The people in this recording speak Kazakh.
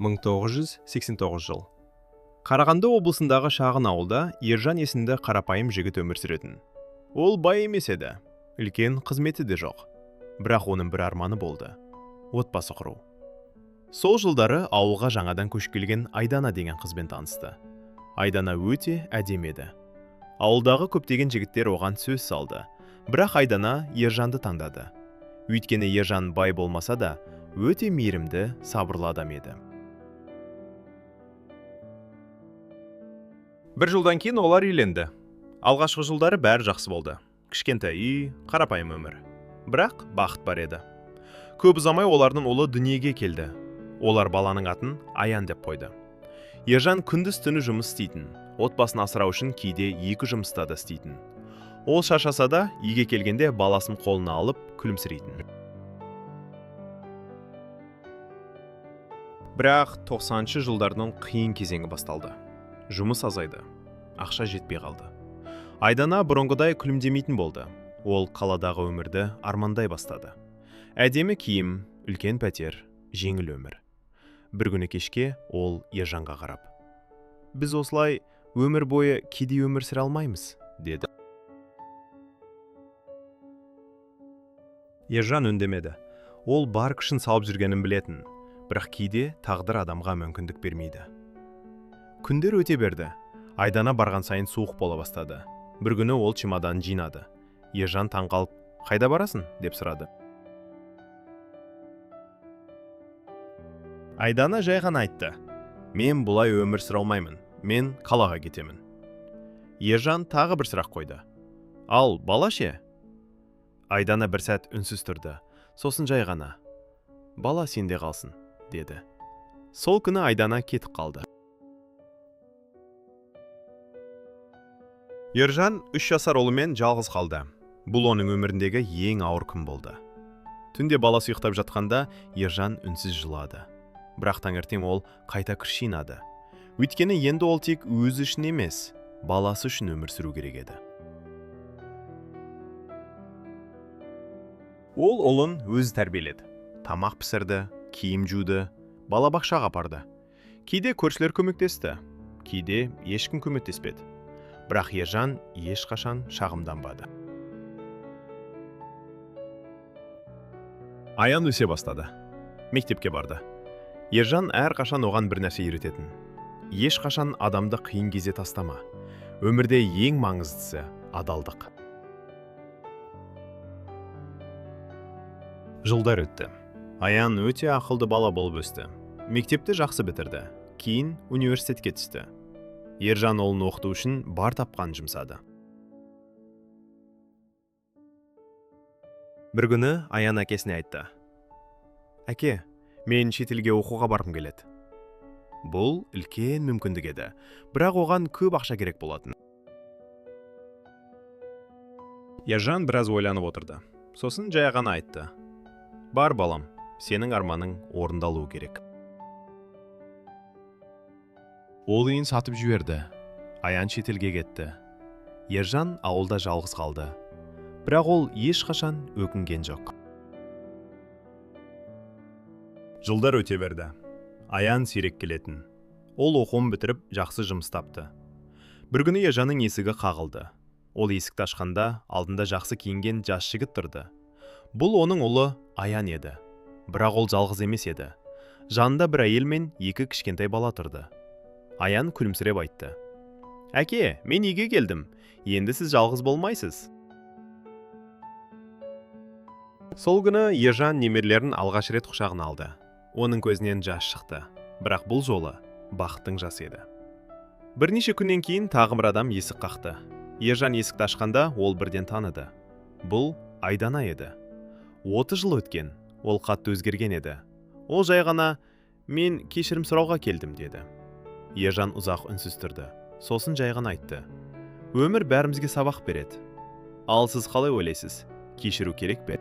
1989 жыл. Қарағанды облысындағы шағын ауылда Ержан есімді қарапайым жігіт өмір сүретін. Ол бай емес еді, үлкен қызметі де жоқ. Бірақ оның бір арманы болды — отбасы құру. Сол жылдары ауылға жаңадан көшіп келген Айдана деген қызбен танысты. Айдана өте әдемі еді. Ауылдағы көптеген жігіттер оған сөз салды, бірақ Айдана Ержанды таңдады. Өйткені Ержан бай болмаса да, өте мейірімді, сабырлы адам еді. Бір жылдан кейін олар үйленді. Алғашқы жылдары бәрі жақсы болды. Кішкентай үй, қарапайым өмір. Бірақ бақыт бар еді. Көп ұзамай олардың ұлы дүниеге келді. Олар баланың атын Аян деп қойды. Ержан күндіз түні жұмыс істейтін, отбасын асырау үшін кейде 2 жұмыста да істейтін. Ол шаршаса да, үйге келгенде баласын қолына алып күлімсірейтін. Бірақ 90-шы жылдардың қиын кезеңі басталды. Жұмыс азайды, ақша жетпей қалды. Айдана бұрынғыдай күлімдемейтін болды. Ол қаладағы өмірді армандай бастады. Әдемі киім, үлкен пәтер, жеңіл өмір. Бір күні кешке ол Ержанға қарап: «Біз осылай өмір бойы кедей өмір сүре алмаймыз», деді. Ержан үндемеді. Ол бар күшін салып жүргенін білетін, бірақ кейде тағдыр адамға мүмкіндік бермейді. Күндер өте берді. Айдана барған сайын суық бола бастады. Бір күні ол чемодан жинады. Ержан таңғалып: «Қайда барасың?» деп сұрады. Айдана жай ғана айтты: «Мен бұлай өмір сүре алмаймын. Мен қалаға кетемін». Ержан тағы бір сұрақ қойды: «Ал бала ше?» Айдана бір сәт үнсіз тұрды. Сосын жай ғана: «Бала сенде қалсын», деді. Сол күні Айдана кетіп қалды. Ержан 3 жасар ұлымен жалғыз қалды. Бұл оның өміріндегі ең ауыр күн болды. Түнде баласы ұйықтап жатқанда Ержан үнсіз жылады. Бірақ таңертең ол қайта күш жинады. Өйткені енді ол тек өзі үшін емес, баласы үшін өмір сүру керек еді. Ол ұлын өзі тәрбиеледі. Тамақ пісірді, киім жуды, балабақшаға апарды. Кейде көршілер көмектесті, кейде ешкім көмектеспеді. Бірақ Ержан ешқашан шағымданбады. Аян өсе бастады. Мектепке барды. Ержан әрқашан оған бір нәрсе үйрететін: ешқашан адамды қиын кезде тастама. Өмірде ең маңыздысы адалдық. Жылдар өтті. Аян өте ақылды бала болып өсті. Мектепті жақсы бітірді. Кейін университетке түсті. Ержан ұлын оқыту үшін бар тапқан жұмсады. Бір күні Аян әкесіне айтты: «Әке, мен шетелге оқуға барғым келеді». Бұл үлкен мүмкіндік еді, бірақ оған көп ақша керек болатын. Ержан біраз ойланып отырды. Сосын жай ғана айтты: «Бар балам, сенің арманың орындалуы керек». Ол үйін сатып жіберді. Аян шетелге кетті. Ержан ауылда жалғыз қалды. Бірақ ол ешқашан өкінген жоқ. Жылдар өте берді. Аян сирек келетін. Ол оқуын бітіріп, жақсы жұмыс тапты. Бір күні Ержанның есігі қағылды. Ол есікті ашқанда алдында жақсы киінген жас жігіт тұрды. Бұл оның ұлы Аян еді. Бірақ ол жалғыз емес еді. Жанында бір әйел мен 2 кішкентай бала тұрды. Аян күлімсіреп айтты: «Әке, мен үйге келдім. Енді сіз жалғыз болмайсыз». Сол күні Ержан немерелерін алғаш рет құшағына алды. Оның көзінен жас шықты. Бірақ бұл жолы бақыттың жасы еді. Бірнеше күннен кейін тағы бір адам есік қақты. Ержан есікті ашқанда ол бірден таныды. Бұл Айдана еді. 30 жыл өткен. Ол қатты өзгерген еді. Ол жай ғана: «Мен кешірім сұрауға келдім», деді. Ержан ұзақ үнсіз тұрды. Сосын жай ғана айтты: «Өмір бәрімізге сабақ береді. Ал сіз қалай ойлайсыз? Кешіру керек пе?»